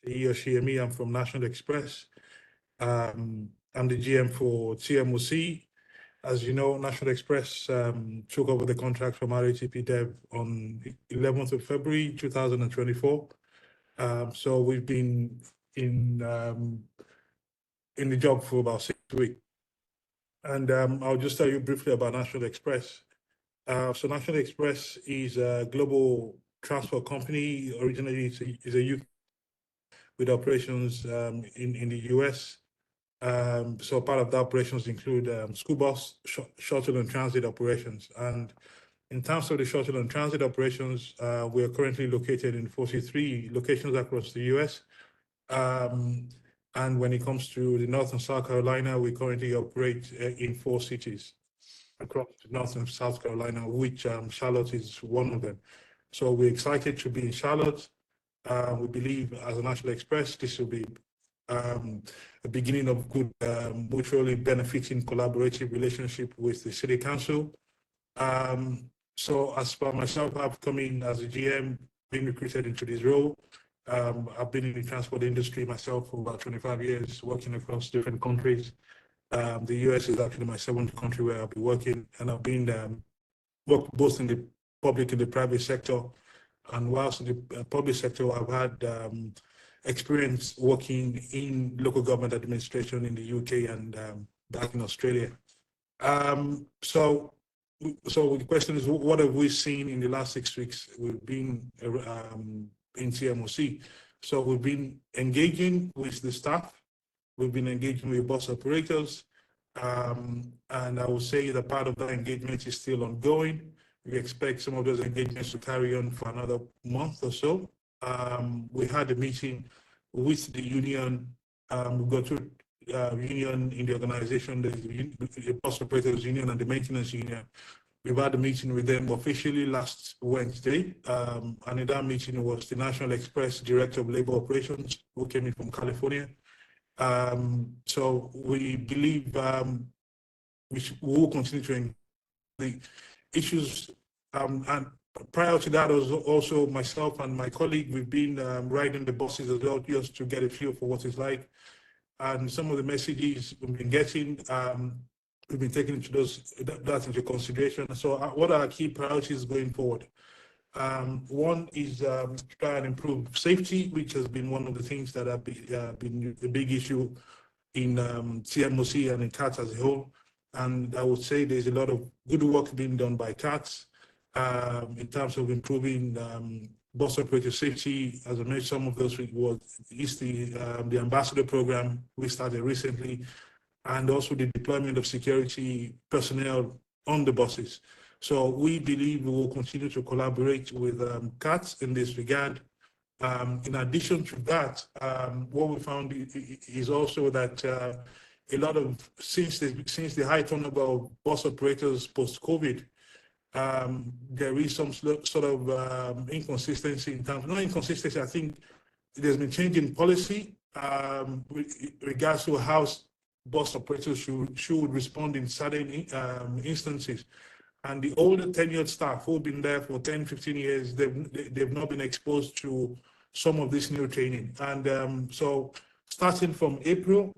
he or she and me. I'm from National Express. I'm the GM for TMOC. As you know, National Express took over the contract from RATP Dev on 11th of February 2024. So we've been in the job for about 6 weeks. And I'll just tell you briefly about National Express. So National Express is a global transport company. Originally, it's a UK with operations in the US. So part of the operations include school bus, shuttle and transit operations. And in terms of the shuttle and transit operations, we are currently located in 43 locations across the US. And when it comes to the North and South Carolina, we currently operate in 4 cities across North and South Carolina, which Charlotte is one of them. So we're excited to be in Charlotte. We believe as a National Express, this will be a beginning of good, mutually benefiting collaborative relationship with the City Council. So as for myself, I've come in as a GM, being recruited into this role. I've been in the transport industry myself for about 25 years, working across different countries. The US is actually my 7th country where I'll be working, and I've been worked both in the public and the private sector. And whilst in the public sector, I've had experience working in local government administration in the UK and back in Australia. So the question is, what have we seen in the last 6 weeks? We've been in TMOC. So we've been engaging with the staff. We've been engaging with bus operators. And I will say that part of that engagement is still ongoing. We expect some of those engagements to carry on for another month or so. We had a meeting with the union. We've got 2 union in the organization, the bus operators union and the maintenance union. We've had a meeting with them officially last Wednesday. And in that meeting was the National Express Director of Labor Operations, who came in from California. So we believe we will continue to engage the issues. And prior to that, was also myself and my colleague, we've been riding the buses as well, just to get a feel for what it's like. And some of the messages we've been getting, we've been taking that into consideration. So what are our key priorities going forward? One is to try and improve safety, which has been one of the things that have been a big issue in TMOC and in CATS as a whole. And I would say there's a lot of good work being done by CATS in terms of improving bus operator safety. As I mentioned, some of those is the ambassador program we started recently, and also the deployment of security personnel on the buses. So we believe we will continue to collaborate with CATS in this regard. In addition to that, what we found is also that a lot of, since the high turnover of bus operators post-COVID, there is some sort of inconsistency in terms, not inconsistency, I think there's been change in policy with regards to how bus operators should respond in certain instances. And the older tenured staff who've been there for 10, 15 years, they've not been exposed to some of this new training. And so starting from April,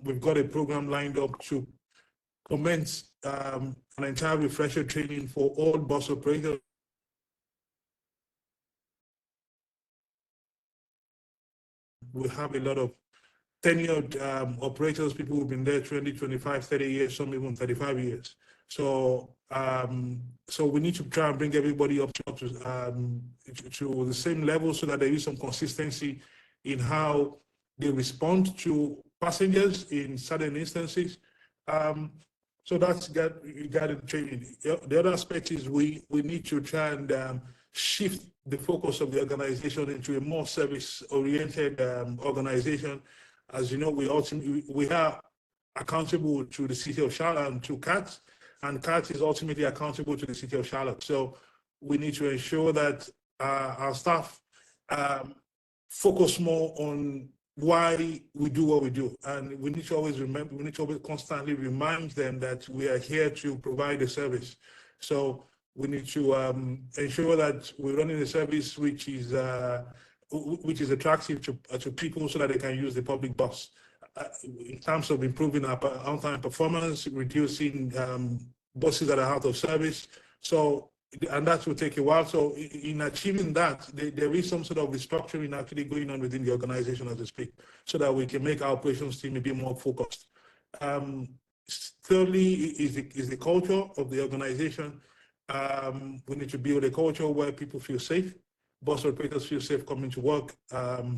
we've got a program lined up to commence an entire refresher training for all bus operators. We have a lot of tenured operators, people who've been there 20, 25, 30 years, some even 35 years. So so we need to try and bring everybody up to the same level so that there is some consistency in how they respond to passengers in certain instances. So that's regarding training. The other aspect is we need to try and shift the focus of the organization into a more service-oriented organization. As you know, we are accountable to the City of Charlotte and to CATS, and CATS is ultimately accountable to the City of Charlotte. So we need to ensure that our staff focus more on why we do what we do. And we need to always remember, we need to always constantly remind them that we are here to provide a service. So we need to ensure that we're running a service which is which is attractive to people so that they can use the public bus. In terms of improving our on-time performance, reducing buses that are out of service. So, and that will take a while. So in achieving that, there is some sort of restructuring actually going on within the organization as we speak, so that we can make our operations team a bit more focused. Thirdly is the culture of the organization. We need to build a culture where people feel safe, bus operators feel safe coming to work,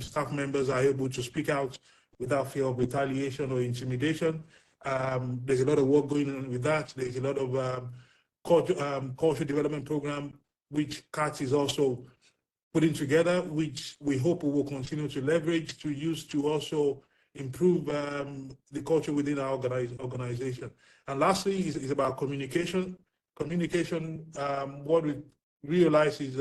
staff members are able to speak out without fear of retaliation or intimidation. There's a lot of work going on with that. There's a lot of culture development program, which CAT is also putting together, which we hope we will continue to leverage to use to also improve the culture within our organization. And lastly is about communication. Communication, what we realize is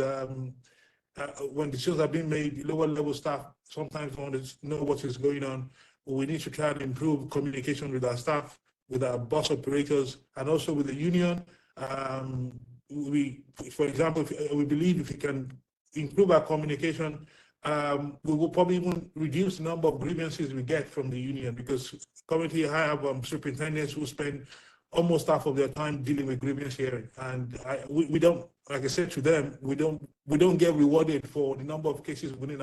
when decisions are being made, lower level staff sometimes want to know what is going on. We need to try and improve communication with our staff, with our bus operators, and also with the union. For example, we believe if we can improve our communication, we will probably even reduce the number of grievances we get from the union, because currently I have superintendents who spend almost half of their time dealing with grievance hearing, and we don't, like I said to them, we don't get rewarded for the number of cases we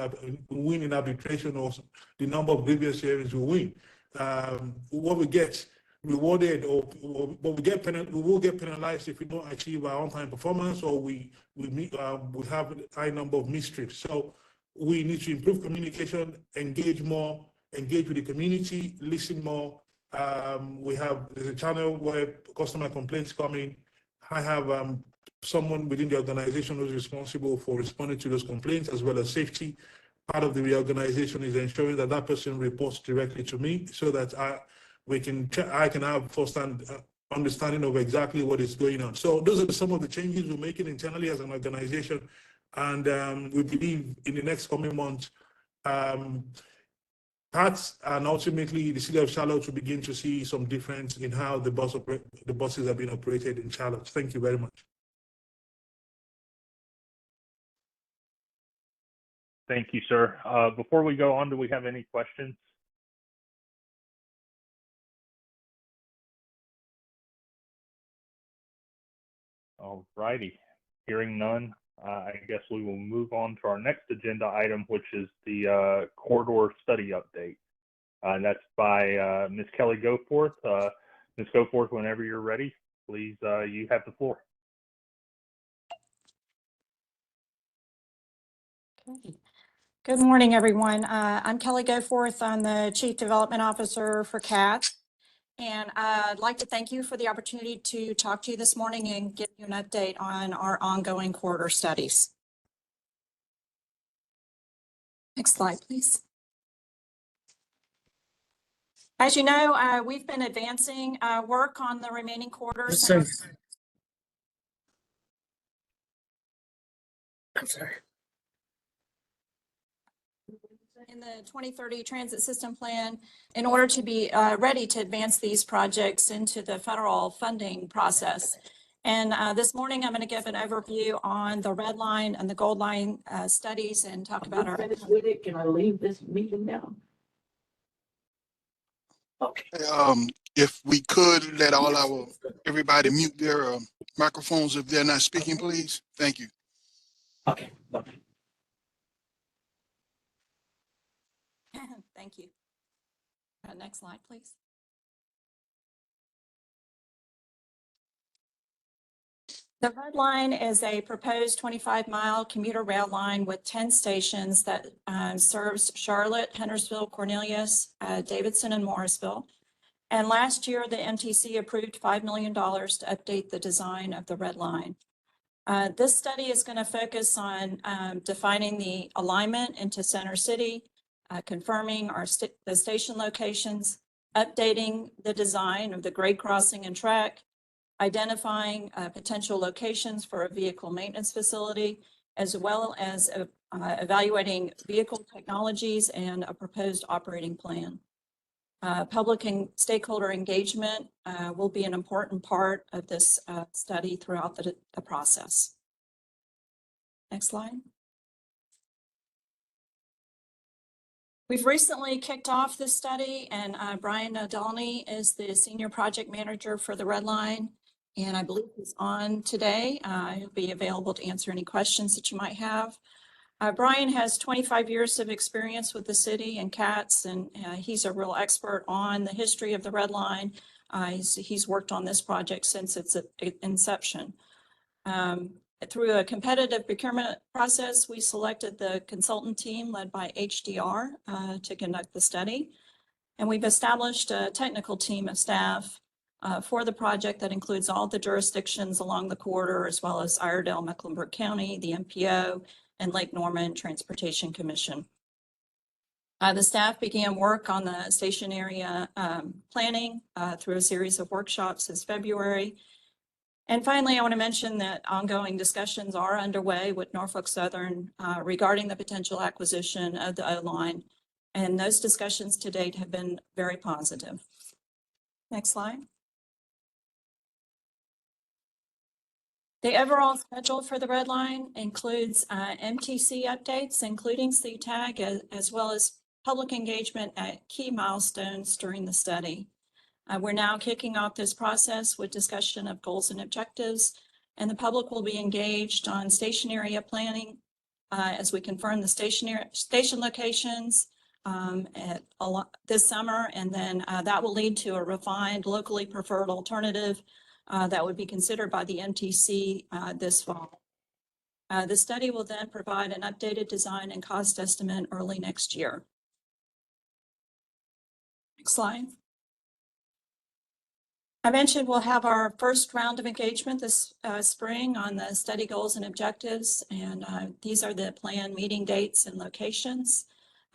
win in arbitration or the number of grievance hearings we win. What we get rewarded but we will get penalized if we don't achieve our on-time performance, or we have a high number of mistrips. So we need to improve communication, engage more, engage with the community, listen more. There's a channel where customer complaints come in. I have someone within the organization who's responsible for responding to those complaints, as well as safety. Part of the reorganization is ensuring that that person reports directly to me, so that I can have first-hand understanding of exactly what is going on. So those are some of the changes we're making internally as an organization, and we believe in the next coming months, CAT and ultimately the city of Charlotte will begin to see some difference in how the buses are being operated in Charlotte. Thank you very much. Thank you, sir. Before we go on, do we have any questions? All righty. Hearing none, I guess we will move on to our next agenda item, which is the corridor study update. And that's by Ms. Kelly Goforth. Ms. Goforth, whenever you're ready, please, you have the floor. Okay. Good morning, everyone. I'm Kelly Goforth. I'm the Chief Development Officer for CAT. And I'd like to thank you for the opportunity to talk to you this morning and give you an update on our ongoing corridor studies. Next slide, please. As you know, we've been advancing work on the remaining corridors. I'm sorry. In the 2030 Transit System Plan, in order to be ready to advance these projects into the federal funding process. And this morning, I'm going to give an overview on the red line and the gold line studies and talk about our. Finished with it. Can I leave this meeting now? Okay. If we could let everybody mute their microphones if they're not speaking, please. Thank you. Okay. Okay. Thank you. Next slide, please. The red line is a proposed 25-mile commuter rail line with 10 stations that serves Charlotte, Huntersville, Cornelius, Davidson, and Morrisville. And last year, the MTC approved $5 million to update the design of the red line. This study is going to focus on defining the alignment into Center City, confirming the station locations, updating the design of the grade crossing and track, identifying potential locations for a vehicle maintenance facility, as well as evaluating vehicle technologies and a proposed operating plan. Public and stakeholder engagement will be an important part of this study throughout the process. Next slide. We've recently kicked off this study, and Brian Nadolny is the Senior Project Manager for the Red Line, and I believe he's on today. He'll be available to answer any questions that you might have. Brian has 25 years of experience with the city and CATS, and he's a real expert on the history of the Red Line. He's worked on this project since its inception. Through a competitive procurement process, we selected the consultant team led by HDR to conduct the study. And we've established a technical team of staff for the project that includes all the jurisdictions along the corridor, as well as Iredell, Mecklenburg County, the MPO, and Lake Norman Transportation Commission. The staff began work on the station area planning through a series of workshops this February. And finally, I want to mention that ongoing discussions are underway with Norfolk Southern regarding the potential acquisition of the O-Line. And those discussions to date have been very positive. Next slide. The overall schedule for the Red Line includes MTC updates, including CTAG, as well as public engagement at key milestones during the study. We're now kicking off this process with discussion of goals and objectives, and the public will be engaged on station area planning as we confirm the station locations this summer, and then that will lead to a refined, locally preferred alternative that would be considered by the MTC this fall. The study will then provide an updated design and cost estimate early next year. Next slide. I mentioned we'll have our first round of engagement this spring on the study goals and objectives, and these are the planned meeting dates and locations.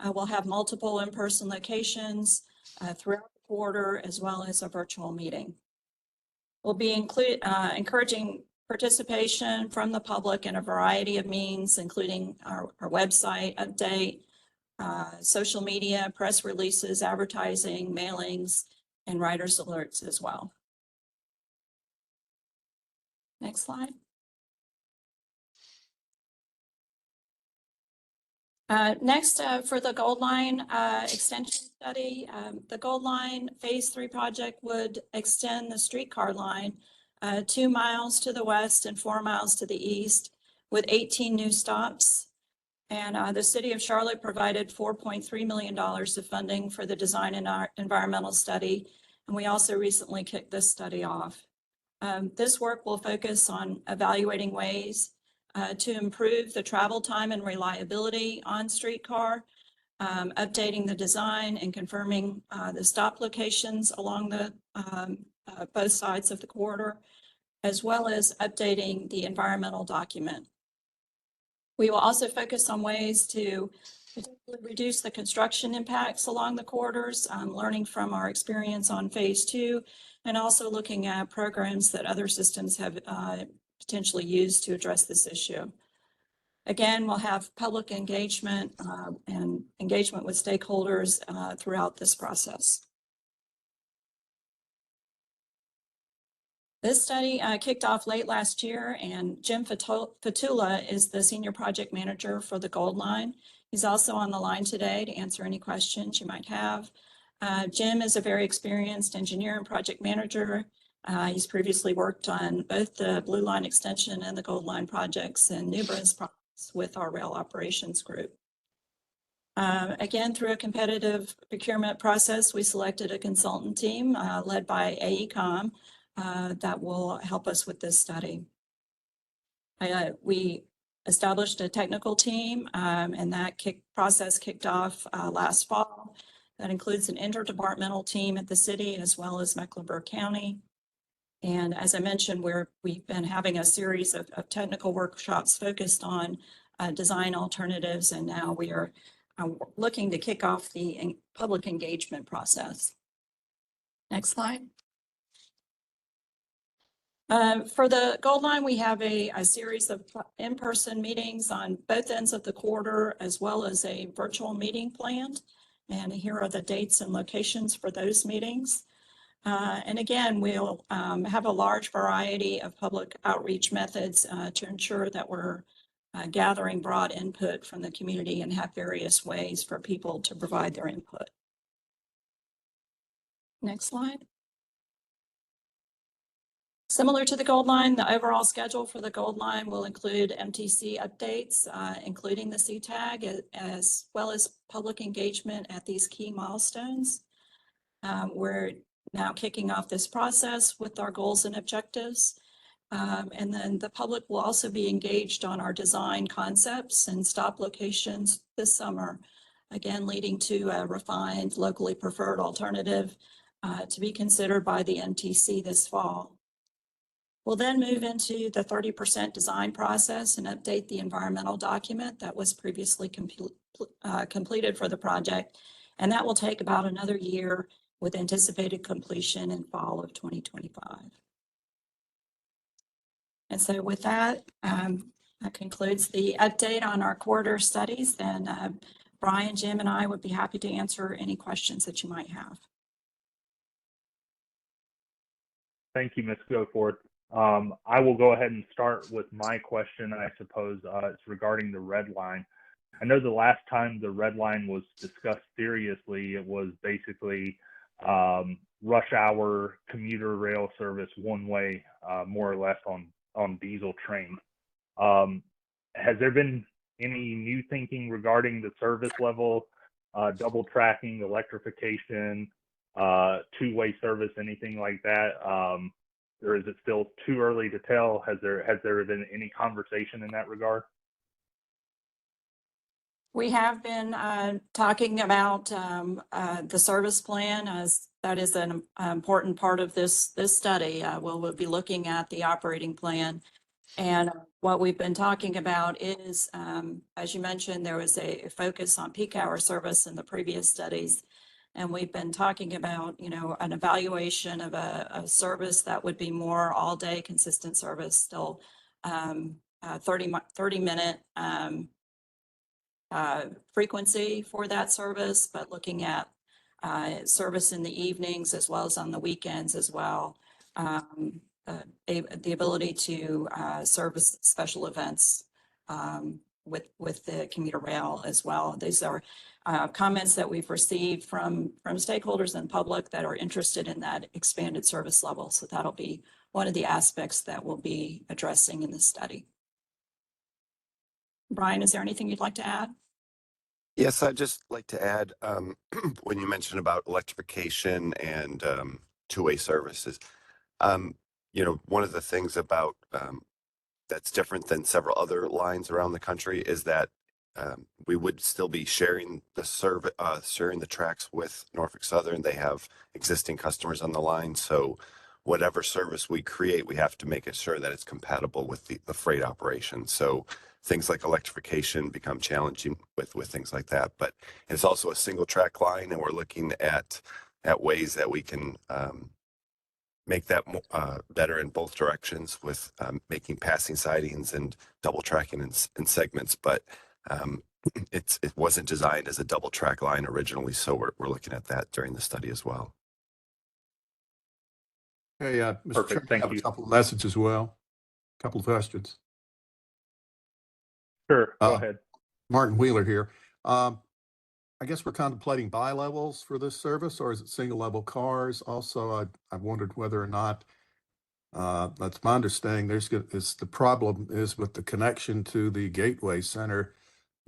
We'll have multiple in-person locations throughout the quarter, as well as a virtual meeting. We'll be encouraging participation from the public in a variety of means, including our website update, social media, press releases, advertising, mailings, and writers' alerts as well. Next slide. Next, for the Gold Line extension study, the Gold Line Phase 3 project would extend the streetcar line 2 miles to the west and 4 miles to the east with 18 new stops. And the City of Charlotte provided $4.3 million of funding for the design and environmental study. And we also recently kicked this study off. This work will focus on evaluating ways to improve the travel time and reliability on streetcar, updating the design and confirming the stop locations along the both sides of the corridor, as well as updating the environmental document. We will also focus on ways to reduce the construction impacts along the corridors, learning from our experience on Phase 2, and also looking at programs that other systems have potentially used to address this issue. Again, we'll have public engagement and engagement with stakeholders throughout this process. This study kicked off late last year, and Jim Fatula is the Senior Project Manager for the Gold Line. He's also on the line today to answer any questions you might have. Jim is a very experienced engineer and project manager. He's previously worked on both the Blue Line extension and the Gold Line projects and numerous projects with our rail operations group. Again, through a competitive procurement process, we selected a consultant team led by AECOM that will help us with this study. We established a technical team, and that process kicked off last fall. That includes an interdepartmental team at the city as well as Mecklenburg County. And as I mentioned, we've been having a series of technical workshops focused on design alternatives, and now we are looking to kick off the public engagement process. Next slide. For the Gold Line, we have a series of in-person meetings on both ends of the corridor, as well as a virtual meeting planned. And here are the dates and locations for those meetings. And again, we'll have a large variety of public outreach methods to ensure that we're gathering broad input from the community and have various ways for people to provide their input. Next slide. Similar to the Gold Line, the overall schedule for the Gold Line will include MTC updates, including the CTAG, as well as public engagement at these key milestones. We're now kicking off this process with our goals and objectives. And then the public will also be engaged on our design concepts and stop locations this summer, again, leading to a refined, locally preferred alternative to be considered by the MTC this fall. We'll then move into the 30% design process and update the environmental document that was previously completed for the project. And that will take about another year with anticipated completion in fall of 2025. And so with that, that concludes the update on our corridor studies. Then Brian, Jim, and I would be happy to answer any questions that you might have. Thank you, Ms. Goforth. I will go ahead and start with my question. I suppose it's regarding the red line. I know the last time the red line was discussed seriously, it was basically rush hour commuter rail service one way, more or less on diesel trains. Has there been any new thinking regarding the service level, double tracking, electrification, two-way service, anything like that? Or is it still too early to tell? Has there been any conversation in that regard? We have been talking about the service plan, as that is an important part of this study. We'll be looking at the operating plan. And what we've been talking about is, as you mentioned, there was a focus on peak hour service in the previous studies. And we've been talking about, an evaluation of a service that would be more all-day consistent service, still 30-minute frequency for that service, but looking at service in the evenings as well as on the weekends as well. The ability to service special events with the commuter rail as well. These are comments that we've received from stakeholders and public that are interested in that expanded service level. So that'll be one of the aspects that we'll be addressing in this study. Brian, is there anything you'd like to add? Yes, I'd just like to add, when you mentioned about electrification and two-way services, one of the things about that's different than several other lines around the country is that we would still be sharing the tracks with Norfolk Southern. They have existing customers on the line, so whatever service we create, we have to make it sure that it's compatible with the freight operation. So things like electrification become challenging with things like that. But it's also a single track line, and we're looking at ways that we can make that better in both directions with making passing sidings and double tracking in segments. But it wasn't designed as a double track line originally, so we're looking at that during the study as well. Hey, Mr. Perfect. Chairman, I Thank have you. a couple of messages as well. A couple of questions. Sure, go ahead. Martin Wheeler here. I guess we're contemplating bi-levels for this service, or is it single level cars? Also, I wondered whether or not, that's my understanding, the problem is with the connection to the Gateway Center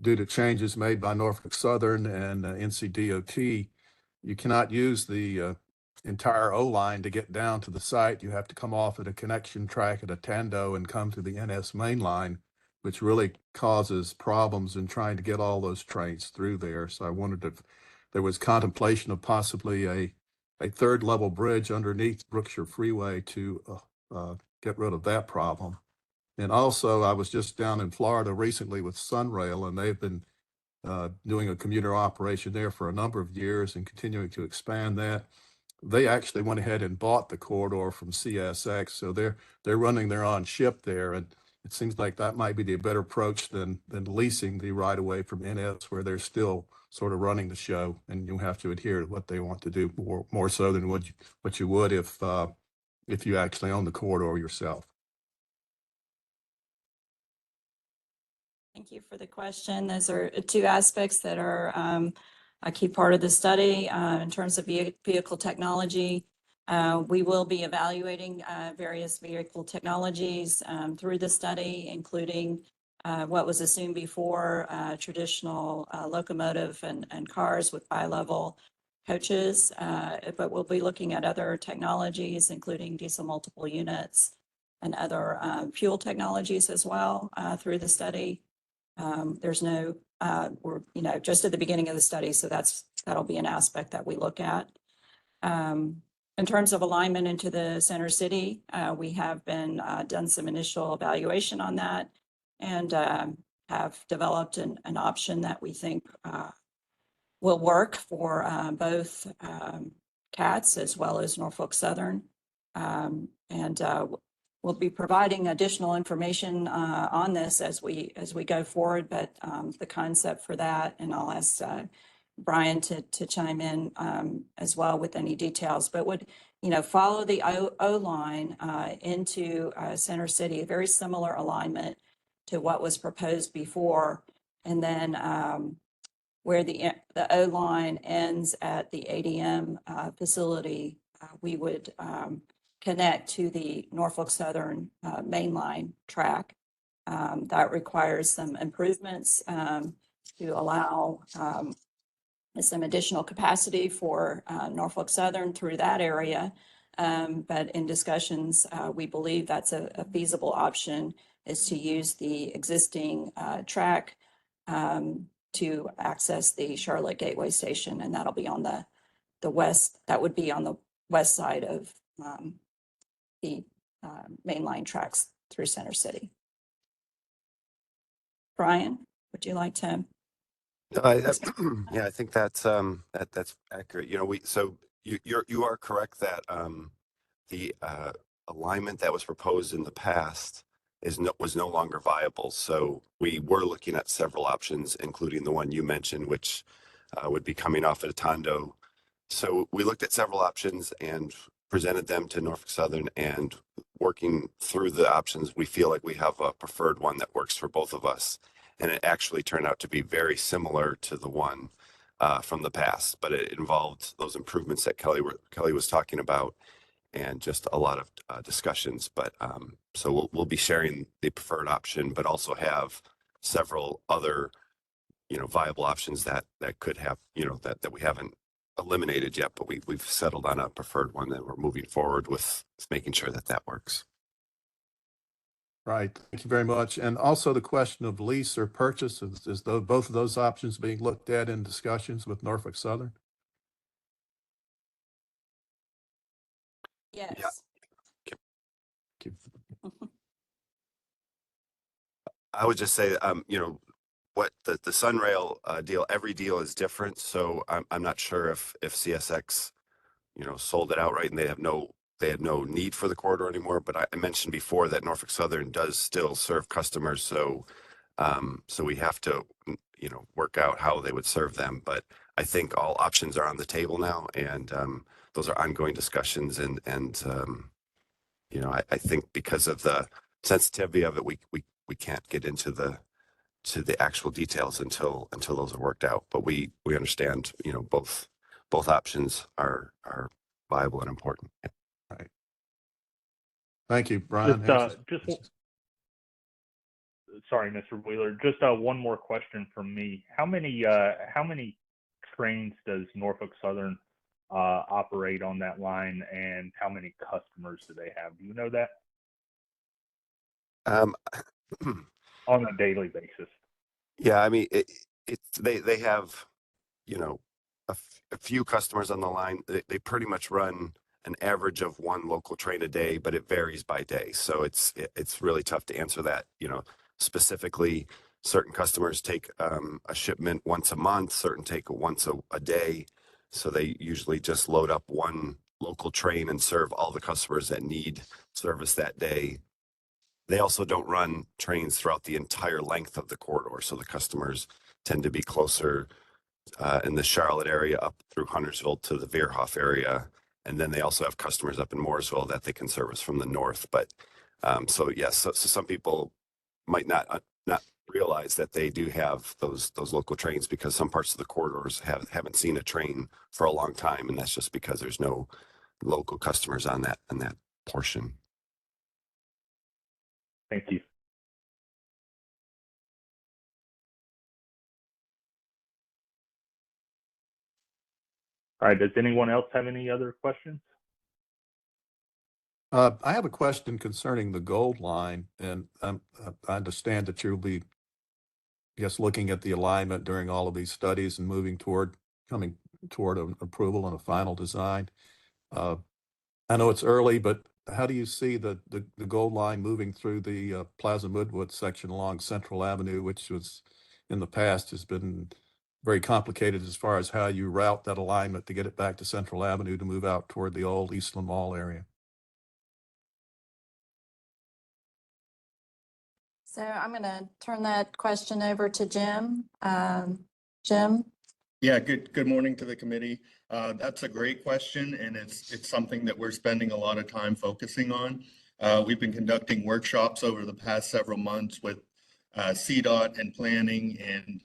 due to changes made by Norfolk Southern and NCDOT. You cannot use the entire O-line to get down to the site. You have to come off at a connection track at Atando and come to the NS main line, which really causes problems in trying to get all those trains through there. So I wondered if there was contemplation of possibly a third level bridge underneath Brookshire Freeway to get rid of that problem. And also, I was just down in Florida recently with Sunrail, and they've been doing a commuter operation there for a number of years and continuing to expand that. They actually went ahead and bought the corridor from CSX, so they're running their own ship there, and it seems like that might be the better approach than leasing the right of way from NS, where they're still sort of running the show, and you have to adhere to what they want to do more so than what you would if you actually own the corridor yourself. Thank you for the question. Those are two aspects that are a key part of the study in terms of vehicle technology. We will be evaluating various vehicle technologies through the study, including what was assumed before, traditional locomotive and cars with bi-level coaches. But we'll be looking at other technologies, including diesel multiple units and other fuel technologies as well through the study. There's no, we're, just at the beginning of the study, so that'll be an aspect that we look at. In terms of alignment into the center city, we have been done some initial evaluation on that and have developed an option that we think will work for both CATS as well as Norfolk Southern. We'll be providing additional information on this as we go forward, but the concept for that, and I'll ask Brian to chime in as well with any details, but would, follow the O line into Center City, a very similar alignment to what was proposed before. And then where the O line ends at the ADM facility, we would connect to the Norfolk Southern main line track. That requires some improvements to allow some additional capacity for Norfolk Southern through that area. But in discussions, we believe that's a feasible option, is to use the existing track to access the Charlotte Gateway Station, and that'll be on the west. That would be on the west side of the mainline tracks through Center City. Brian, would you like to? Yeah, I think that's accurate. You are correct that the alignment that was proposed in the past was no longer viable. So we were looking at several options, including the one you mentioned, which would be coming off at Atondo. So we looked at several options and presented them to Norfolk Southern, and working through the options, we feel like we have a preferred one that works for both of us. And it actually turned out to be very similar to the one from the past, but it involved those improvements that Kelly was talking about, and just a lot of discussions. But so we'll be sharing the preferred option, but also have several other, viable options that could have, that we haven't eliminated yet, but we've settled on a preferred one that we're moving forward with, making sure that works. Right. Thank you very much. And also the question of lease or purchase, is both of those options being looked at in discussions with Norfolk Southern? Yes. Thank you. I would just say, what the Sunrail deal, every deal is different. So I'm not sure if CSX, sold it outright and they had no need for the corridor anymore. But I mentioned before that Norfolk Southern does still serve customers. So we have to, work out how they would serve them. But I think all options are on the table now, and those are ongoing discussions. And I think because of the sensitivity of it, we can't get into the actual details until those are worked out. But we understand, both options are viable and important. Right. Thank you, Brian. Sorry, Mr. Wheeler, just one more question from me. How many trains does Norfolk Southern operate on that line, and how many customers do they have? Do you know that? On a daily basis. Yeah, I mean, they have, a few customers on the line. They pretty much run an average of one local train a day, but it varies by day. So it's really tough to answer that, specifically. Certain customers take a shipment once a month, certain take once a day. So they usually just load up one local train and serve all the customers that need service that day. They also don't run trains throughout the entire length of the corridor. So the customers tend to be closer in the Charlotte area up through Huntersville to the Veerhoff area. And then they also have customers up in Mooresville that they can service from the north. But so yes, so some people might not realize that they do have those local trains, because some parts of the corridors haven't seen a train for a long time, and that's just because there's no local customers on that portion. Thank you. All right, does anyone else have any other questions? I have a question concerning the Gold Line, and I understand that you'll be, I guess, looking at the alignment during all of these studies and coming toward an approval and a final design. I know it's early, but how do you see the Gold Line moving through the Plaza Midwood section along Central Avenue, which was in the past has been very complicated as far as how you route that alignment to get it back to Central Avenue to move out toward the old Eastland Mall area? So I'm going to turn that question over to Jim. Jim? Yeah, good morning to the committee. That's a great question, and it's something that we're spending a lot of time focusing on. We've been conducting workshops over the past several months with CDOT and planning and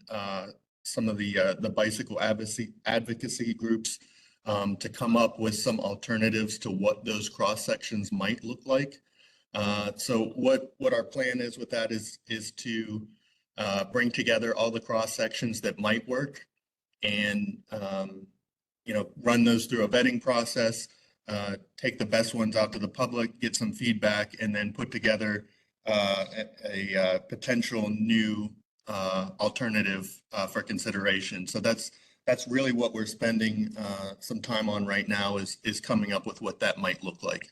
some of the bicycle advocacy groups to come up with some alternatives to what those cross sections might look like. So what our plan is with that is to bring together all the cross sections that might work and run those through a vetting process, take the best ones out to the public, get some feedback, and then put together a potential new alternative for consideration. So that's really what we're spending some time on right now is coming up with what that might look like.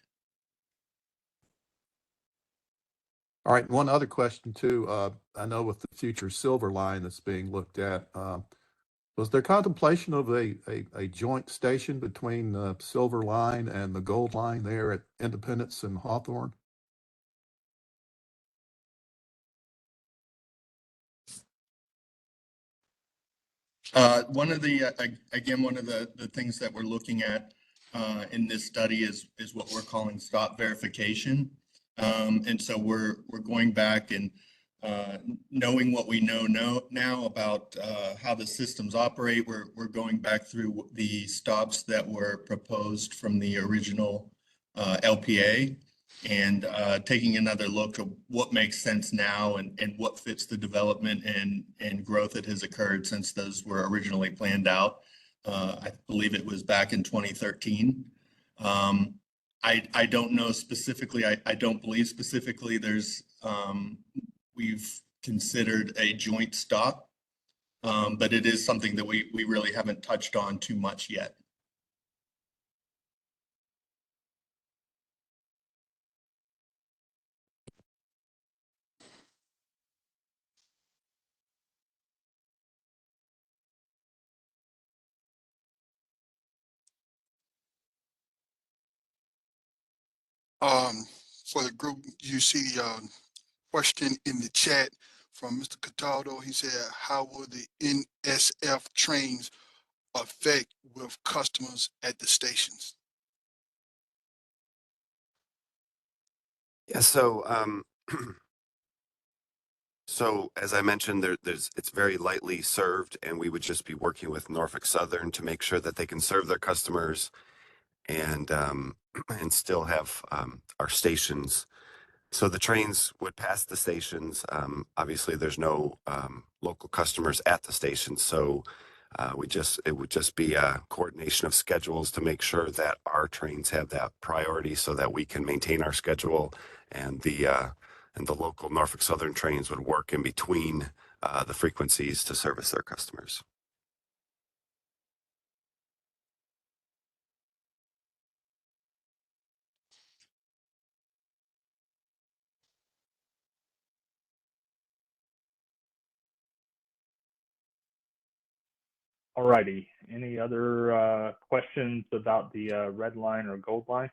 All right, one other question too. I know with the future Silver Line that's being looked at, was there contemplation of a joint station between the Silver Line and the Gold Line there at Independence and Hawthorne? One of the things that we're looking at in this study is what we're calling stop verification. And so we're going back and knowing what we know now about how the systems operate. We're going back through the stops that were proposed from the original LPA and taking another look at what makes sense now and what fits the development and growth that has occurred since those were originally planned out. I believe it was back in 2013. I don't know specifically. I don't believe specifically there's we've considered a joint stop, but it is something that we really haven't touched on too much yet. For the group, you see the question in the chat from Mr. Cataldo. He said, how will the NSF trains affect with customers at the stations? Yeah, so so as I mentioned, it's very lightly served, and we would just be working with Norfolk Southern to make sure that they can serve their customers and still have our stations. So the trains would pass the stations. Obviously, there's no local customers at the stations, so it would just be a coordination of schedules to make sure that our trains have that priority, so that we can maintain our schedule, and the local Norfolk Southern trains would work in between the frequencies to service their customers. All righty. Any other questions about the red line or gold line?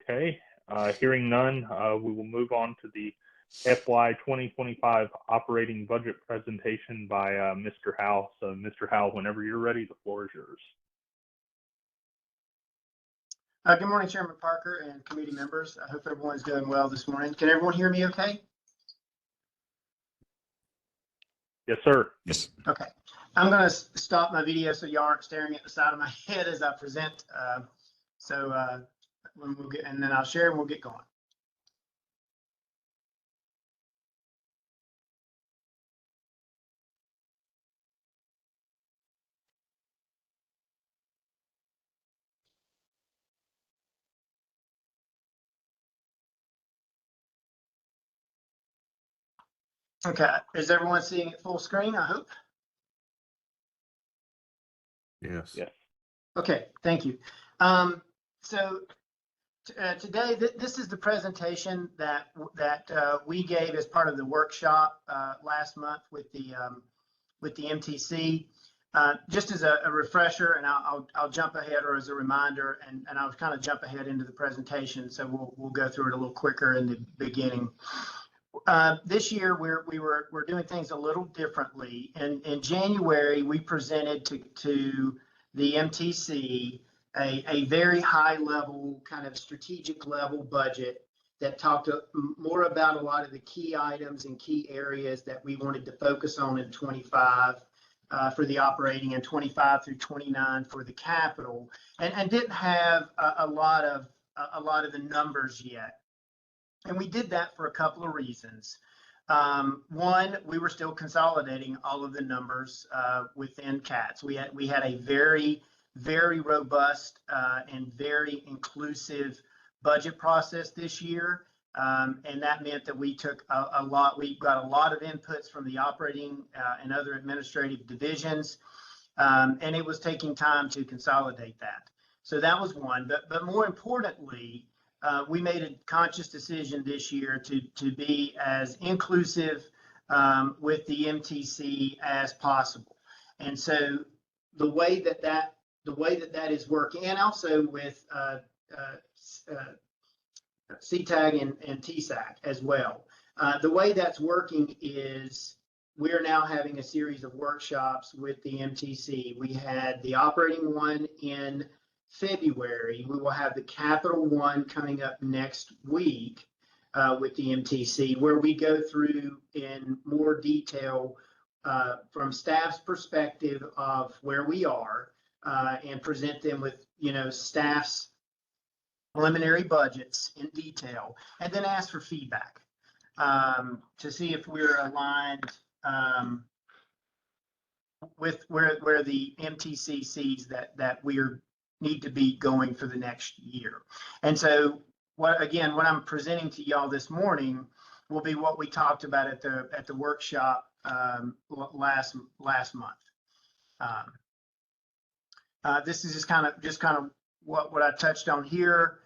Okay. Hearing none, we will move on to the FY 2025 operating budget presentation by Mr. Howe. So, Mr. Howe, whenever you're ready, the floor is yours. Good morning, Chairman Parker and committee members. I hope everyone's doing well this morning. Can everyone hear me okay? Yes, sir. Yes. Okay. I'm going to stop my video so you aren't staring at the side of my head as I present. When we'll get, and then I'll share and we'll get going. Okay. Is everyone seeing it full screen? I hope. Yes. Yes. Okay. Thank you. Today, this is the presentation that we gave as part of the workshop last month with the MTC. Just as a refresher, and I'll jump ahead, or as a reminder, and I'll kind of jump ahead into the presentation, so we'll go through it a little quicker in the beginning. This year we're doing things a little differently. In January, we presented to the MTC a very high level, kind of strategic level budget that talked more about a lot of the key items and key areas that we wanted to focus on in 25 for the operating, and 25 through 29 for the capital, and didn't have a lot of the numbers yet. And we did that for a couple of reasons. One, we were still consolidating all of the numbers within CATS. We had a very robust and very inclusive budget process this year. And that meant that we took we got a lot of inputs from the operating and other administrative divisions. And it was taking time to consolidate that. So that was one, but more importantly, we made a conscious decision this year to be as inclusive with the MTC as possible. And so the way that is working, and also with CTAG and TSAC as well. The way that's working is we're now having a series of workshops with the MTC. We had the operating one in February. We will have the capital one coming up next week with the MTC, where we go through in more detail from staff's perspective of where we are and present them with, staff's preliminary budgets in detail, and then ask for feedback to see if we're aligned with where the MTC sees that we're need to be going for the next year. And so what I'm presenting to y'all this morning will be what we talked about at the workshop last month. This is just kind of what I touched on here.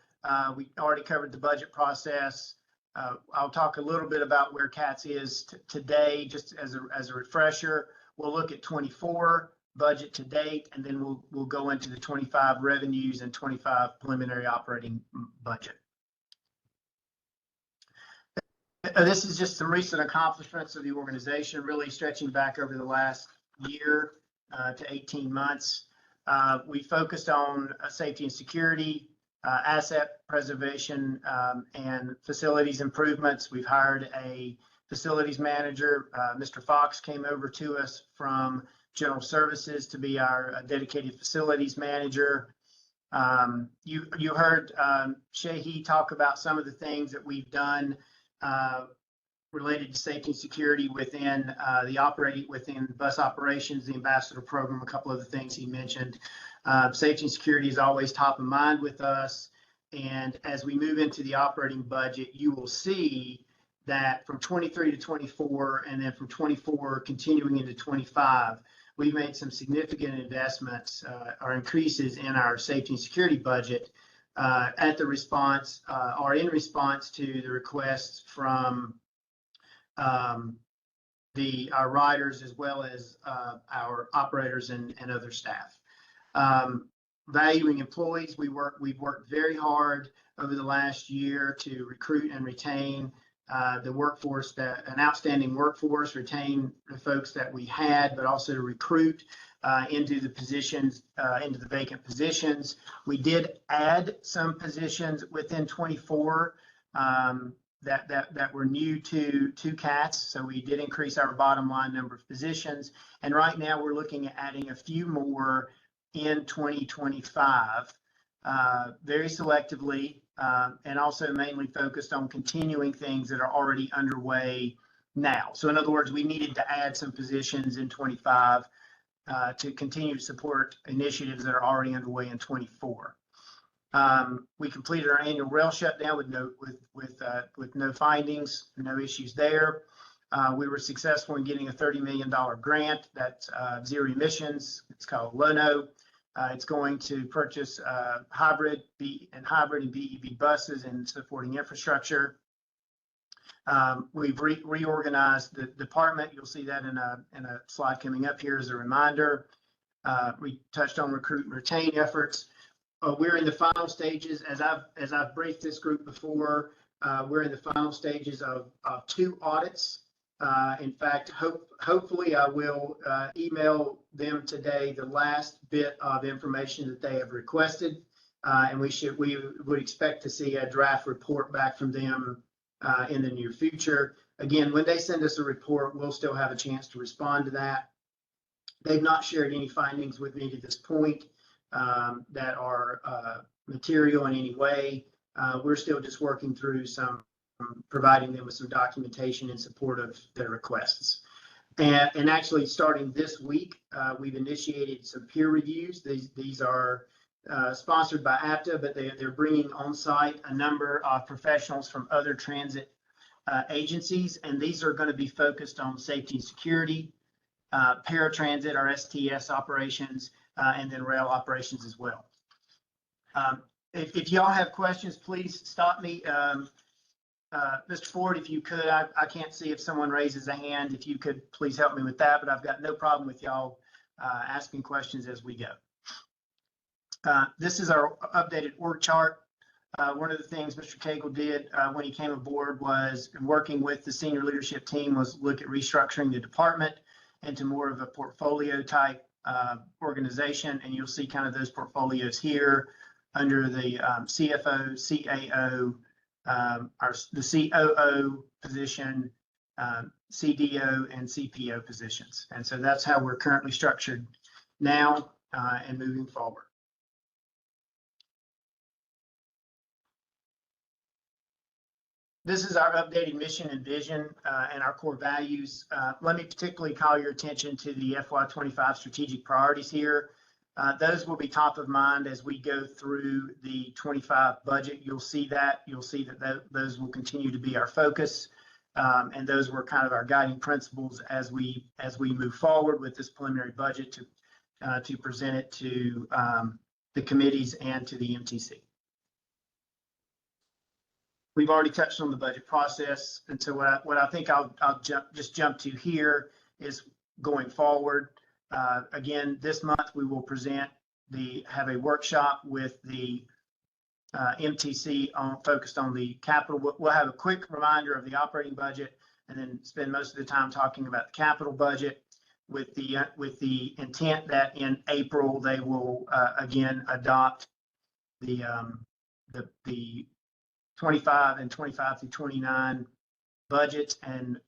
We already covered the budget process. I'll talk a little bit about where CATS is today, just as a refresher. We'll look at 24 budget to date, and then we'll go into the 25 revenues and 25 preliminary operating budget. This is just some recent accomplishments of the organization, really stretching back over the last year to 18 months. We focused on safety and security, asset preservation, and facilities improvements. We've hired a facilities manager. Mr. Fox came over to us from General Services to be our dedicated facilities manager. You heard Shehi talk about some of the things that we've done related to safety and security within within bus operations, the ambassador program, a couple of the things he mentioned. Safety and security is always top of mind with us. And as we move into the operating budget, you will see that from 23 to 24, and then from 24 continuing into 25, we've made some significant investments or increases in our safety and security budget in response to the requests from our riders, as well as our operators and other staff. Valuing employees, we've worked very hard over the last year to recruit and retain the workforce, an outstanding workforce, retain the folks that we had, but also to recruit into the positions, into the vacant positions. We did add some positions within 24 that were new to CATS. So we did increase our bottom line number of positions. And right now we're looking at adding a few more in 2025, very selectively, and also mainly focused on continuing things that are already underway now. So in other words, we needed to add some positions in 25 to continue to support initiatives that are already underway in 24. We completed our annual rail shutdown with no findings, no issues there. We were successful in getting a $30 million grant that's zero emissions. It's called LONO. It's going to purchase hybrid and BEV buses and supporting infrastructure. We've reorganized the department. You'll see that in a slide coming up here as a reminder. We touched on recruit and retain efforts. We're in the final stages, as I've briefed this group before. We're in the final stages of 2 audits. In fact, hopefully I will email them today the last bit of information that they have requested, and we would expect to see a draft report back from them in the near future. Again, when they send us a report, we'll still have a chance to respond to that. They've not shared any findings with me to this point that are material in any way. We're still just working through providing them with some documentation in support of their requests. And actually starting this week, we've initiated some peer reviews. These are sponsored by APTA, but they're bringing on site a number of professionals from other transit agencies, and these are going to be focused on safety and security, paratransit, our STS operations, and then rail operations as well. If y'all have questions, please stop me. Mr. Ford, if you could, I can't see if someone raises a hand. If you could please help me with that, but I've got no problem with y'all asking questions as we go. This is our updated org chart. One of the things Mr. Cagle did when he came aboard was working with the senior leadership team was look at restructuring the department into more of a portfolio type organization. And you'll see kind of those portfolios here under the CFO, CAO, the COO position, CDO, and CPO positions. And so that's how we're currently structured now and moving forward. This is our updated mission and vision and our core values. Let me particularly call your attention to the FY25 strategic priorities here. Those will be top of mind as we go through the 25 budget. You'll see that those will continue to be our focus. And those were kind of our guiding principles as we move forward with this preliminary budget to present it to the committees and to the MTC. We've already touched on the budget process, and so what I think I'll jump to here is going forward. Again, this month we will have a workshop with the MTC focused on the capital. We'll have a quick reminder of the operating budget, and then spend most of the time talking about the capital budget, with the intent that in April they will again adopt the 25 and 25 through 29 budgets and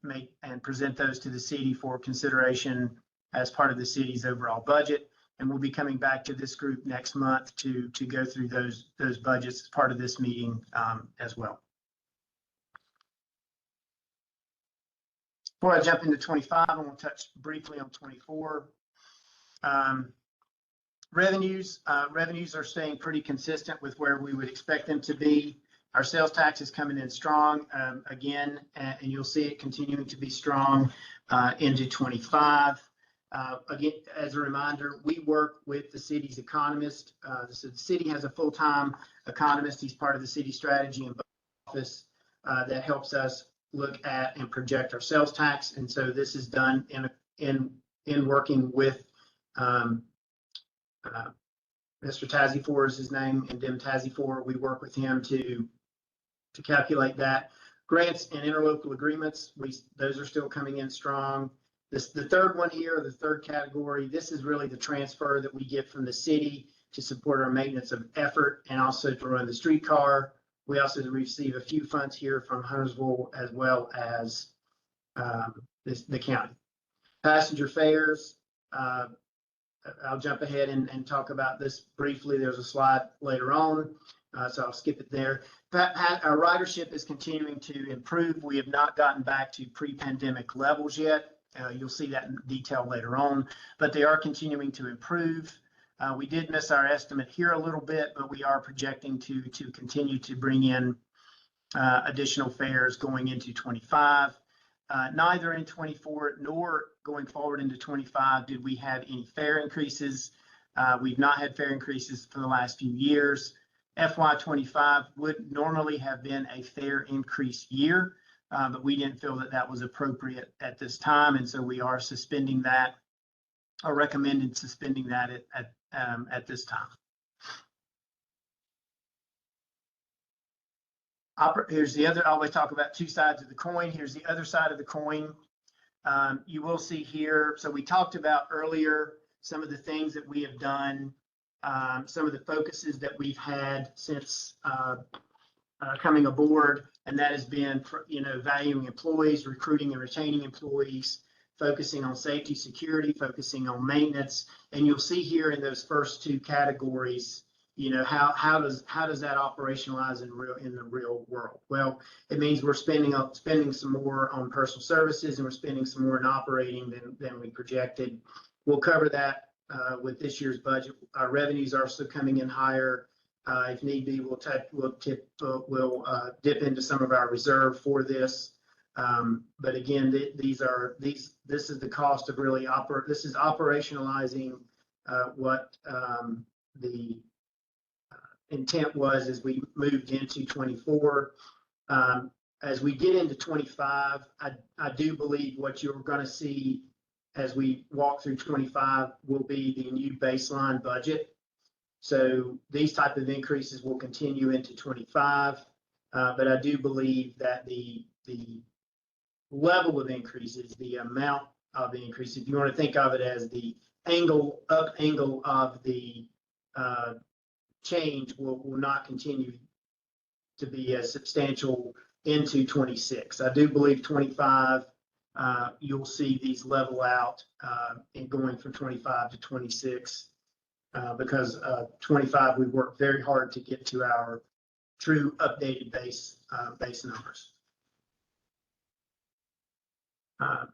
present those to the city for consideration as part of the city's overall budget. And we'll be coming back to this group next month to go through those budgets as part of this meeting as well. Before I jump into 25, I want to touch briefly on 24. Revenues are staying pretty consistent with where we would expect them to be. Our sales tax is coming in strong again, and you'll see it continuing to be strong into 25. Again, as a reminder, we work with the city's economist. So the city has a full-time economist. He's part of the city strategy and office that helps us look at and project our sales tax. And so this is done in working with Mr. Tazifor is his name, and Dim Tazifor. We work with him to calculate that. Grants and interlocal agreements, those are still coming in strong. The third one here, the third category, this is really the transfer that we get from the city to support our maintenance of effort and also to run the streetcar. We also receive a few funds here from Huntersville as well as the county. Passenger fares, I'll jump ahead and talk about this briefly. There's a slide later on, so I'll skip it there. Our ridership is continuing to improve. We have not gotten back to pre-pandemic levels yet. You'll see that in detail later on, but they are continuing to improve. We did miss our estimate here a little bit, but we are projecting to continue to bring in additional fares going into 25. Neither in 24 nor going forward into 25 did we have any fare increases. We've not had fare increases for the last few years. FY25 would normally have been a fare increase year, but we didn't feel that that was appropriate at this time, and so we are suspending that, or recommended suspending that at this time. Here's the other, I always talk about two sides of the coin. Here's the other side of the coin. You will see here, so we talked about earlier some of the things that we have done, some of the focuses that we've had since coming aboard, and that has been, valuing employees, recruiting and retaining employees, focusing on safety, security, focusing on maintenance. And you'll see here in those first two categories, how does that operationalize in the real world? Well, it means we're spending some more on personal services, and we're spending some more in operating than we projected. We'll cover that with this year's budget. Our revenues are also coming in higher. If need be, we'll dip into some of our reserve for this. But again, this is the cost of really this is operationalizing what the intent was as we moved into 24. As we get into 25, I do believe what you're going to see as we walk through 25 will be the new baseline budget. So these type of increases will continue into 25, but I do believe that the level of increases, the amount of the increase, if you want to think of it as the angle of the change, will not continue to be as substantial into 26. I do believe 25, you'll see these level out in going from 25 to 26, because 25, we worked very hard to get to our true updated base numbers.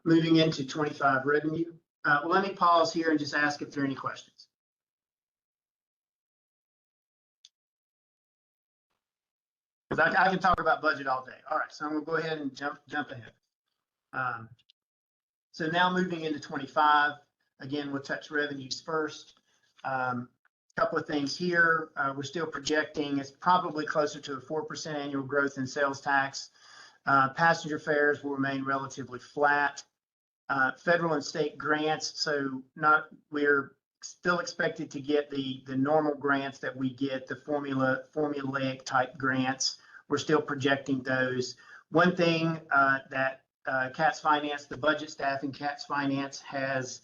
Moving into 25 revenue. Well, let me pause here and just ask if there are any questions. Because I can talk about budget all day. All right, so I'm going to go ahead and jump ahead. So now moving into 25, again, we'll touch revenues first. Couple of things here. We're still projecting it's probably closer to a 4% annual growth in sales tax. Passenger fares will remain relatively flat. Federal and state grants, so we're still expected to get the normal grants that we get, the formulaic type grants. We're still projecting those. One thing that CATS Finance, the budget staff in CATS Finance has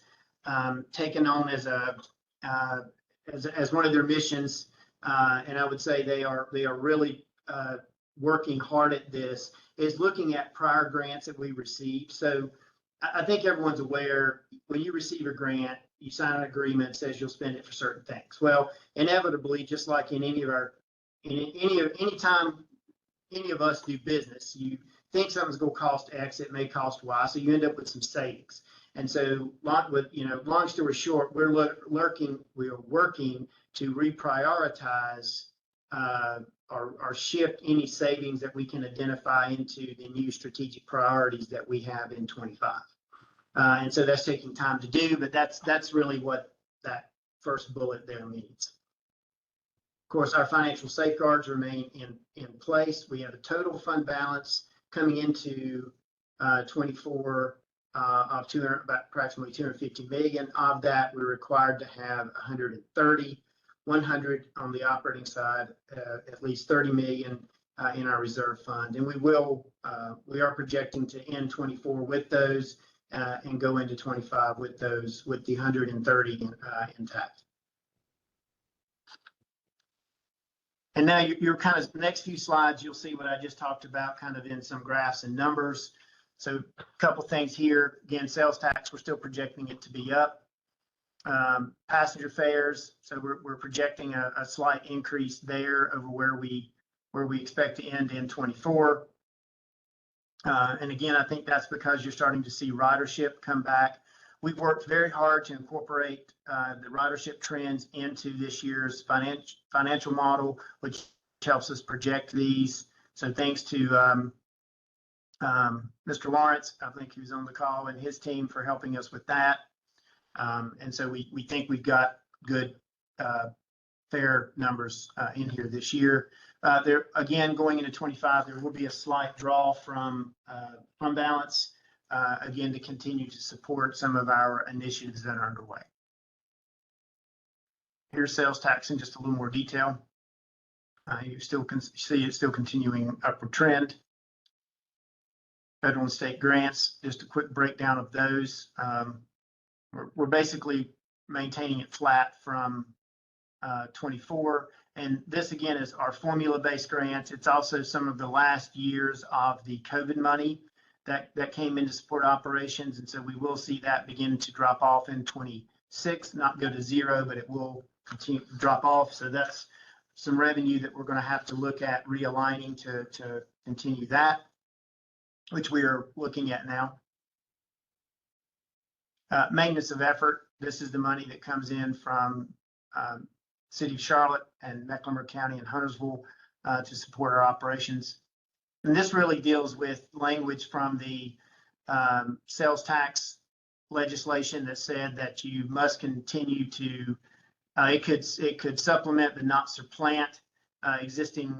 taken on as one of their missions, and I would say they are really working hard at this, is looking at prior grants that we received. So I think everyone's aware, when you receive a grant, you sign an agreement that says you'll spend it for certain things. Well, inevitably, just like in any time any of us do business, you think something's going to cost X, it may cost Y, so you end up with some savings. And so, long story short, we're working to reprioritize or shift any savings that we can identify into the new strategic priorities that we have in 25. And so that's taking time to do, but that's really what that first bullet there means. Of course, our financial safeguards remain in place. We have a total fund balance coming into 24 of approximately 250 million. Of that, we're required to have 130, 100 on the operating side, at least 30 million in our reserve fund. And we are projecting to end 24 with those and go into 25 with those, with the 130 intact. And now you're kind of, next few slides, you'll see what I just talked about kind of in some graphs and numbers. So a couple things here. Again, sales tax, we're still projecting it to be up. Passenger fares, so we're projecting a slight increase there over where we expect to end in 24. And again, I think that's because you're starting to see ridership come back. We've worked very hard to incorporate the ridership trends into this year's financial model, which helps us project these. So thanks to Mr. Lawrence, I think he was on the call, and his team for helping us with that. And so we think we've got good fare numbers in here this year. There again, going into 25, there will be a slight draw from fund balance, again, to continue to support some of our initiatives that are underway. Here's sales tax in just a little more detail. You still can see it's still continuing upward trend. Federal and state grants, just a quick breakdown of those. We're basically maintaining it flat from 24. And this again is our formula-based grants. It's also some of the last years of the COVID money that came in to support operations. And so we will see that begin to drop off in 26, not go to zero, but it will continue to drop off. So that's some revenue that we're going to have to look at realigning to continue that, which we are looking at now. Maintenance of effort. This is the money that comes in from City of Charlotte and Mecklenburg County and Huntersville to support our operations. And this really deals with language from the sales tax legislation that said that you must continue to, it could supplement but not supplant existing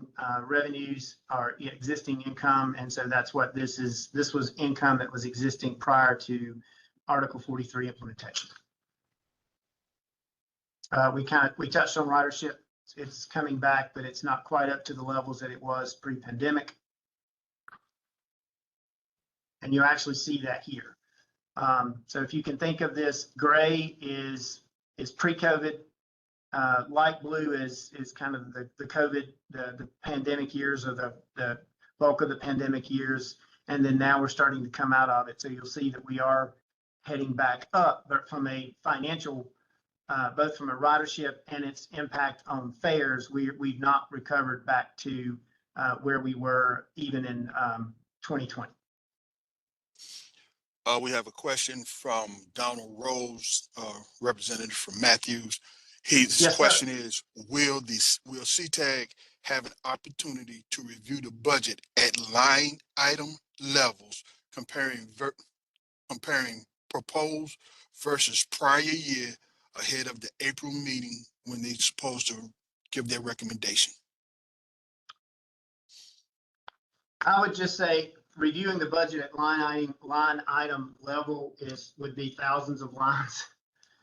revenues or existing income. And so that's what this is. This was income that was existing prior to Article 43 implementation. We touched on ridership. It's coming back, but it's not quite up to the levels that it was pre-pandemic. And you actually see that here. So if you can think of this, gray is pre-COVID. Light blue is kind of the COVID, the pandemic years, or the bulk of the pandemic years. And then now we're starting to come out of it. So you'll see that we are heading back up, but from a financial, both from a ridership and its impact on fares, we've not recovered back to where we were even in 2020. We have a question from Donald Rose, representative from Matthews. His Yes, question is, will CTAG have an opportunity to review the budget at line item levels, comparing proposed versus prior year ahead of the April meeting when they're supposed to give their recommendation? I would just say reviewing the budget at line item level would be thousands of lines.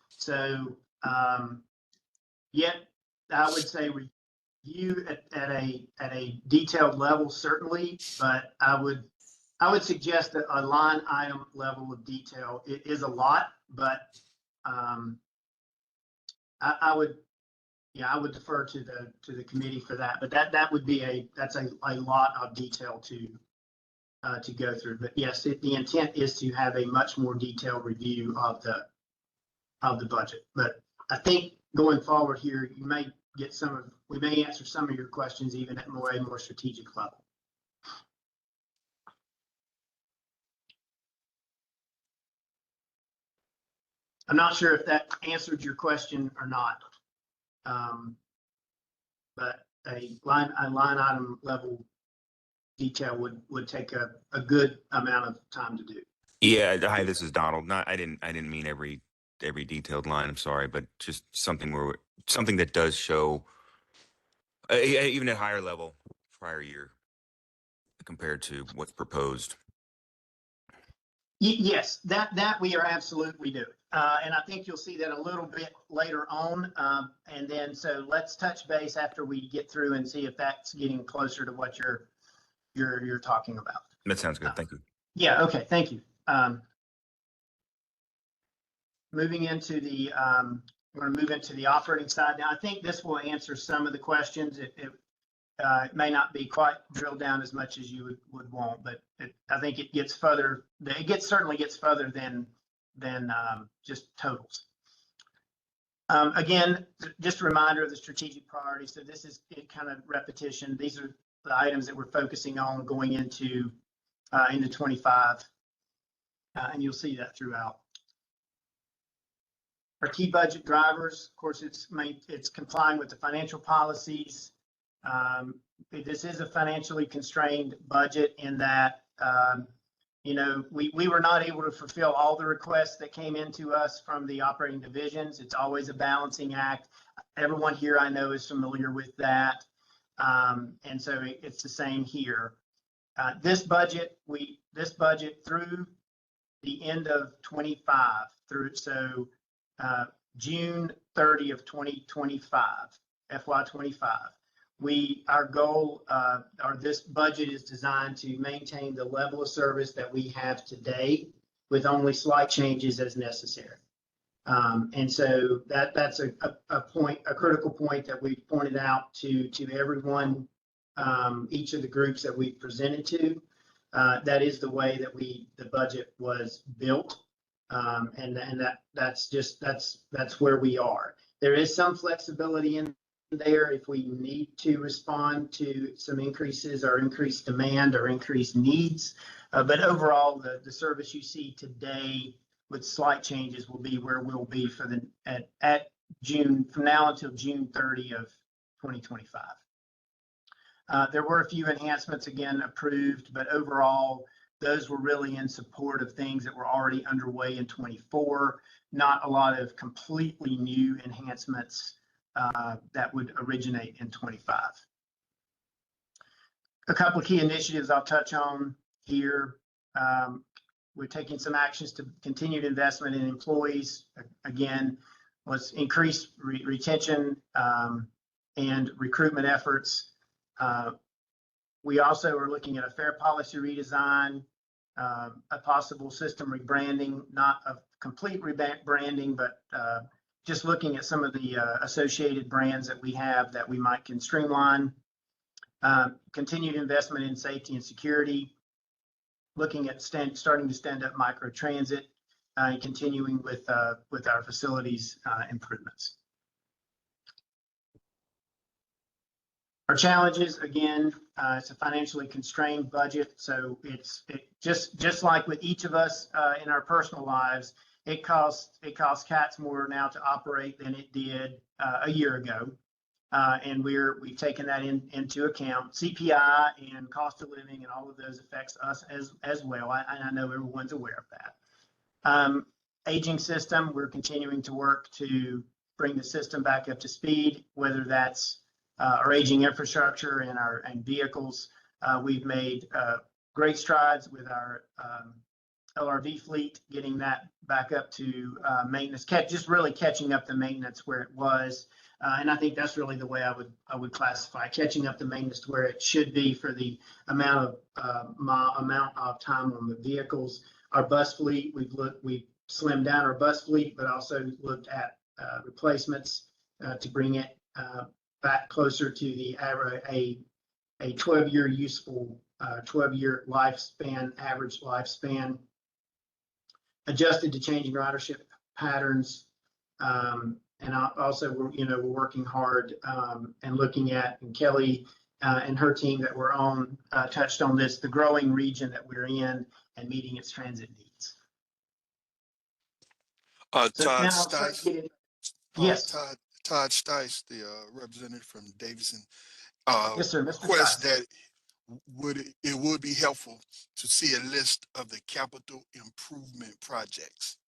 So yet I would say review at a detailed level, certainly, but I would suggest that a line item level of detail, it is a lot, but I would defer to the committee for that. But that would be that's a lot of detail to go through. But yes, the intent is to have a much more detailed review of the budget. But I think going forward here, we may answer some of your questions even at a more strategic level. I'm not sure if that answered your question or not, but a line item level detail would take a good amount of time to do. Yeah, hi, this is Donald. I didn't mean every detailed line. I'm sorry, but just something that does show even at higher level prior year compared to what's proposed. Yes, that we are absolutely doing. And I think you'll see that a little bit later on. And then, so let's touch base after we get through and see if that's getting closer to what you're talking about. That sounds good. Thank you. Yeah, okay, thank you. Moving into the, we're gonna move into the operating side. Now, I think this will answer some of the questions. It may not be quite drilled down as much as you would want, but I think it gets further, certainly gets further than just totals. Again, just a reminder of the strategic priorities. So this is kind of repetition. These are the items that we're focusing on going into 25. And you'll see that throughout. Our key budget drivers, of course, it's complying with the financial policies. This is a financially constrained budget in that, you know, we were not able to fulfill all the requests that came into us from the operating divisions. It's always a balancing act. Everyone here I know is familiar with that. And so it's the same here. This budget through the end of 25 June 30 of 2025, FY25. Our goal, or this budget is designed to maintain the level of service that we have today with only slight changes as necessary. And so that's a critical point that we've pointed out to everyone, each of the groups that we've presented to. That is the way that the budget was built. And that's where we are. There is some flexibility in there if we need to respond to some increases or increased demand or increased needs. But overall, the service you see today with slight changes will be where we'll be for at June, from now until June 30 of 2025. There were a few enhancements again approved, but overall, those were really in support of things that were already underway in 24, not a lot of completely new enhancements that would originate in 25. A couple of key initiatives I'll touch on here. We're taking some actions to continued investment in employees. Again, was increased retention and recruitment efforts. We also are looking at a fare policy redesign, a possible system rebranding, not a complete rebranding, but just looking at some of the associated brands that we have that we can streamline. Continued investment in safety and security, looking at starting to stand up microtransit, and continuing with our facilities improvements. Our challenges, again, it's a financially constrained budget, so it's just like with each of us in our personal lives, it costs cats more now to operate than it did a year ago, and we've taken that into account. CPI and cost of living and all of those affects us as well. I know everyone's aware of that. Aging system, we're continuing to work to bring the system back up to speed, whether that's our aging infrastructure and vehicles. We've made great strides with our LRV fleet, getting that back up to maintenance, just really catching up the maintenance where it was. And I think that's really the way I would classify catching up the maintenance to where it should be for the amount of time on the vehicles. Our bus fleet, we've slimmed down our bus fleet, but also looked at replacements to bring it back closer to the a 12-year useful 12-year lifespan, average lifespan. Adjusted to changing ridership patterns, and also we're working hard and looking at, and Kelly and her team that we're on touched on this, the growing region that we're in and meeting its transit needs. Todd Stice. Yes. Todd Stice, the representative from Davidson. Yes, sir, Mr. Request Stice. that it would be helpful to see a list of the capital improvement projects.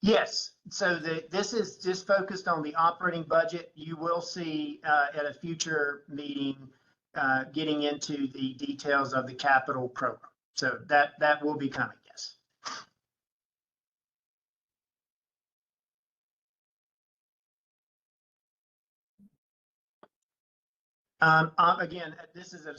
Yes, so this is just focused on the operating budget. You will see at a future meeting getting into the details of the capital program. So that will be coming, yes. Again, this is a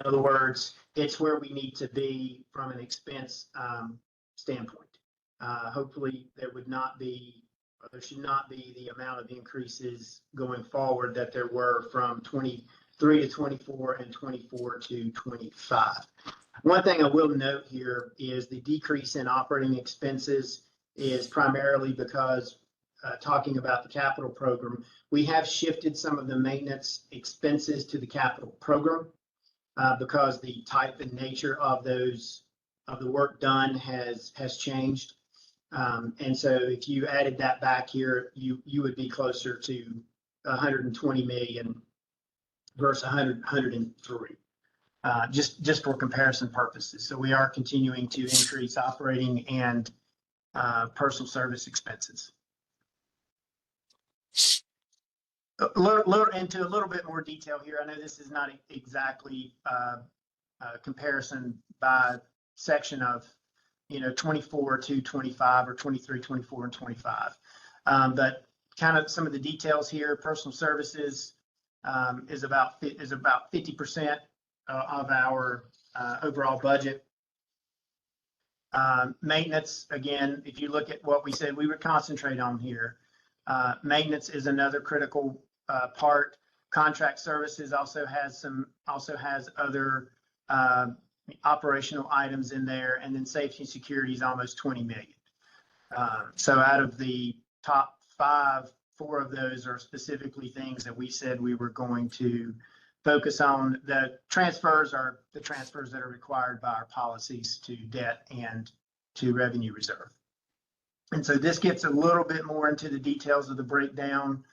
in other words, it's where we need to be from an expense standpoint. Hopefully, there should not be the amount of increases going forward that there were from 23 to 24 and 24 to 25. One thing I will note here is the decrease in operating expenses is primarily because talking about the capital program, we have shifted some of the maintenance expenses to the capital program. Because the type and nature of the work done has changed. And so if you added that back here, you would be closer to 120 million versus 103, just for comparison purposes. So we are continuing to increase operating and personal service expenses. Into a little bit more detail here. I know this is not exactly a comparison by section of 24 to 25 or 23, 24, and 25. But kind of some of the details here. Personal services is about 50% of our overall budget. Maintenance, again, if you look at what we said we would concentrate on here, maintenance is another critical part. Contract services also has other operational items in there, and then safety and security is almost 20 million. So out of the top 5, 4 of those are specifically things that we said we were going to focus on. The transfers are the transfers that are required by our policies to debt and to revenue reserve. And so this gets a little bit more into the details of the breakdown.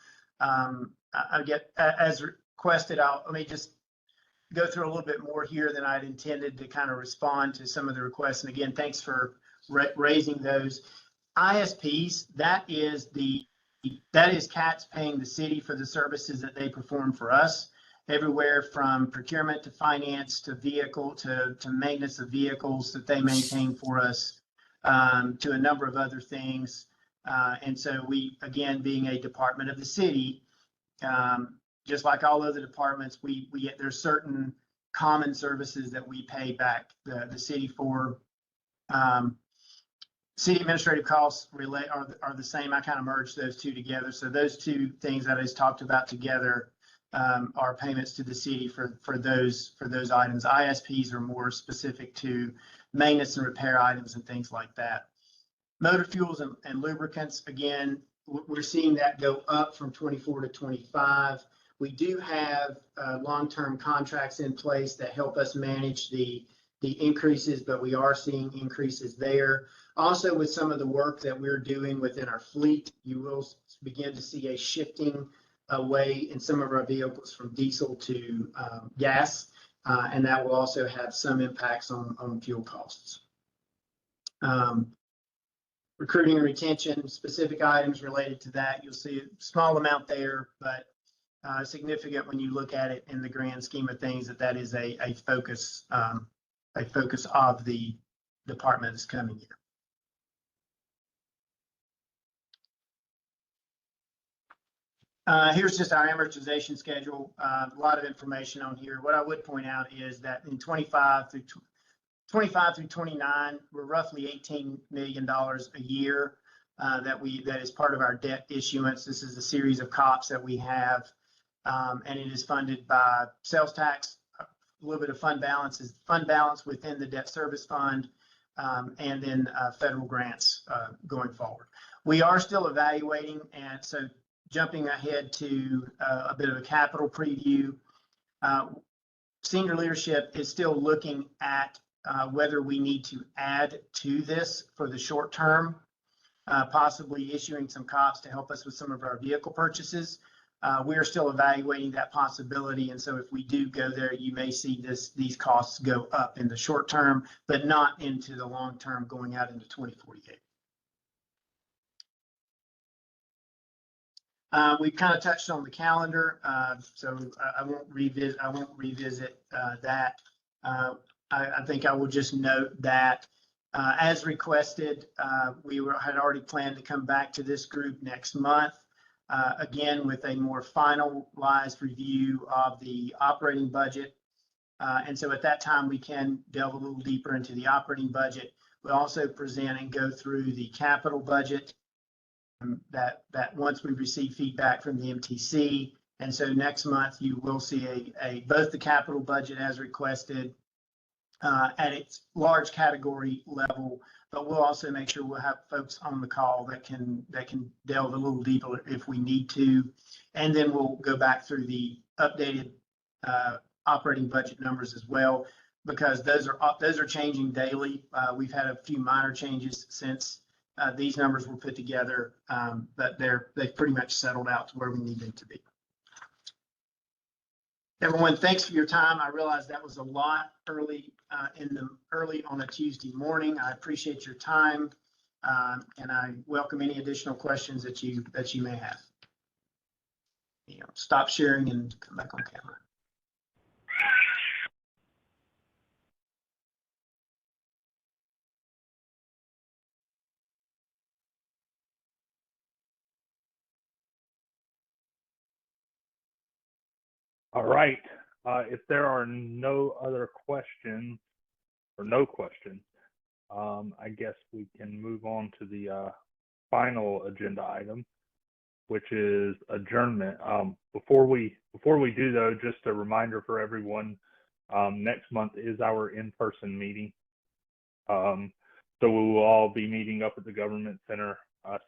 I get, as requested, let me just go through a little bit more here than I'd intended to kind of respond to some of the requests. And again, thanks for raising those. ISPs, that is CATS paying the city for the services that they perform for us, everywhere from procurement to finance to vehicle to maintenance of vehicles that they maintain for us, to a number of other things. And so we, again, being a department of the city, just like all other departments, there's certain common services that we pay back the city for. City administrative costs are the same. I kind of merged those two together. So those two things that I just talked about together are payments to the city for those items. ISPs are more specific to maintenance and repair items and things like that. Motor fuels and lubricants, again, we're seeing that go up from 24 to 25. We do have long-term contracts in place that help us manage the increases, but we are seeing increases there. Also, with some of the work that we're doing within our fleet, you will begin to see a shifting away in some of our vehicles from diesel to gas, and that will also have some impacts on fuel costs. Recruiting and retention, specific items related to that, you'll see a small amount there, but significant when you look at it in the grand scheme of things, that is a focus of the department this coming year. Here's just our amortization schedule. A lot of information on here. What I would point out is that in 25 through 29, we're roughly $18 million a year that is part of our debt issuance. This is a series of COPs that we have, and it is funded by sales tax, a little bit of fund balance within the debt service fund, and then federal grants going forward. We are still evaluating, and so jumping ahead to a bit of a capital preview, senior leadership is still looking at whether we need to add to this for the short term, possibly issuing some COPS to help us with some of our vehicle purchases. We are still evaluating that possibility. And so if we do go there, you may see these costs go up in the short term, but not into the long term going out into 2048. We've kind of touched on the calendar, so I won't revisit that. I think I will just note that as requested, we had already planned to come back to this group next month, again with a more finalized review of the operating budget. And so at that time, we can delve a little deeper into the operating budget. We'll also present and go through the capital budget that once we receive feedback from the MTC. And so next month, you will see both the capital budget as requested at its large category level, but we'll also make sure we'll have folks on the call that can delve a little deeper if we need to. And then we'll go back through the updated operating budget numbers as well, because those are changing daily. We've had a few minor changes since these numbers were put together, but they've pretty much settled out to where we need them to be. Everyone, thanks for your time. I realize that was a lot early on a Tuesday morning. I appreciate your time, and I welcome any additional questions that you may have. Stop sharing and come back on camera. All right. If there are no other questions or no questions, I guess we can move on to the final agenda item, which is adjournment. Before we do though, just a reminder for everyone, next month is our in-person meeting. So we will all be meeting up at the Government Center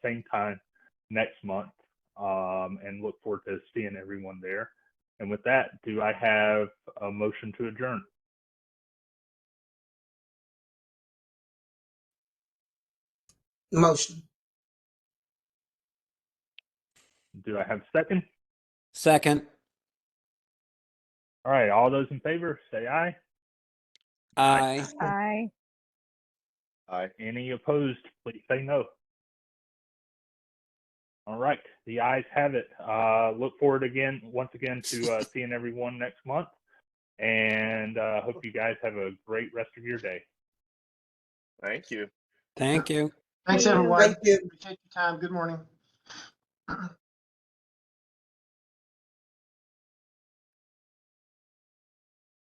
same time next month, and look forward to seeing everyone there. And with that, do I have a motion to adjourn? Motion. Do I have a second? Second. All right, all those in favor, say aye. Aye. Aye. Aye. Any opposed, please say no. All right, the ayes have it. Look forward once again to seeing everyone next month, and hope you guys have a great rest of your day. Thank you. Thank you. Thanks, everyone. Thank you. Appreciate your time. Good morning.